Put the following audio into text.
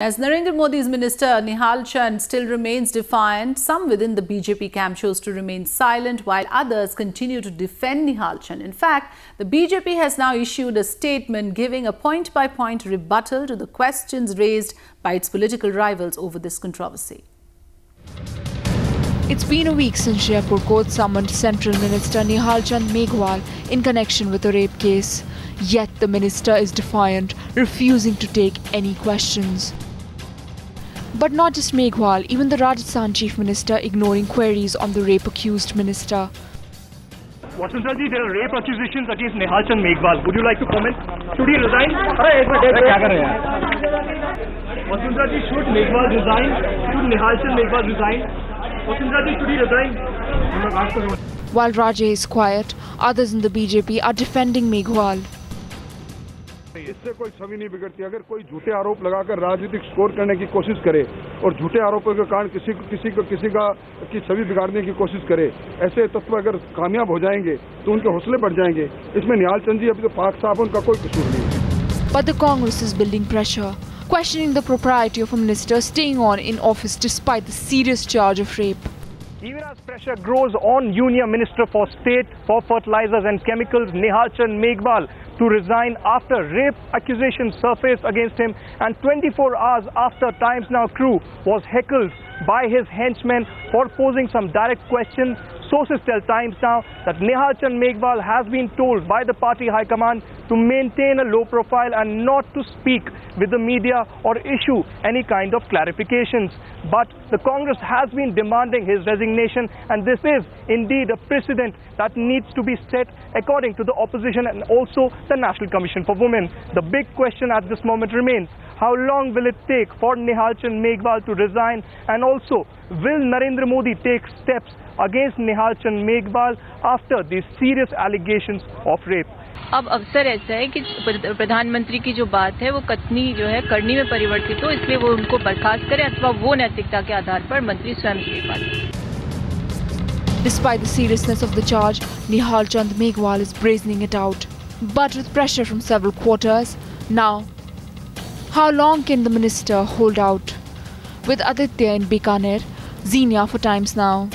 As Narendra Modi's minister Nihal Chand still remains defiant, some within the BJP camp chose to remain silent while others continue to defend Nihal Chand. In fact, the BJP has now issued a statement giving a point-by-point rebuttal to the questions raised by its political rivals over this controversy. It's been a week since Jaipur court summoned Central Minister Nihal Chand Meghwal in connection with a rape case. Yet the minister is defiant, refusing to take any questions. But not just Meghwal, even the Rajasthan Chief Minister ignoring queries on the rape-accused minister. Vasudha ji, there are rape accusations against Nihal Chand Meghwal. Would you like to comment? Should he resign? Vasudha ji, should Meghwal resign? Should Nihal Chand Meghwal resign? Vasudha ji, should he resign? While Rajay is quiet, others in the BJP are defending Meghwal. इससे कोई छवि नहीं बिगड़ती। अगर कोई झूठे आरोप लगाकर राजनीतिक स्कोर करने की कोशिश करे और झूठे आरोपों के कारण किसी की छवि बिगाड़ने की कोशिश करे, ऐसे तत्व अगर कामयाब हो जाएंगे तो उनके हौसले बढ़ जाएंगे। इसमें निहाल चंद जी अभी तो पाक साहब, उनका कोई कसूर नहीं। But the Congress is building pressure, questioning the propriety of a minister staying on in office despite the serious charge of rape. Even as pressure grows on Union Minister for State for Fertilizers and Chemicals Nihal Chand Meghwal to resign after rape accusations surfaced against him, and 24 hours after Times Now crew was heckled by his henchmen for posing some direct questions, sources tell Times Now that Nihal Chand Meghwal has been told by the party high command to maintain a low profile and not to speak with the media or issue any kind of clarifications. But the Congress has been demanding his resignation, and this is indeed a precedent that needs to be set according to the opposition and also the National Commission for Women. The big question at this moment remains: how long will it take for Nihal Chand Meghwal to resign, and also will Narendra Modi take steps against Nihal Chand Meghwal after these serious allegations of rape? अब अवसर ऐसा है कि प्रधानमंत्री की जो बात है वो कथनी जो है करनी में परिवर्तित हो, इसलिए वो उनको बर्खास्त करे अथवा वो नैतिकता के आधार पर मंत्री स्वयं इस्तीफा दें। Despite the seriousness of the charge, Nihal Chand Meghwal is brazening it out. But with pressure from several quarters, now, how long can the minister hold out? With Aditya in Bikaner, Zenia for Times Now.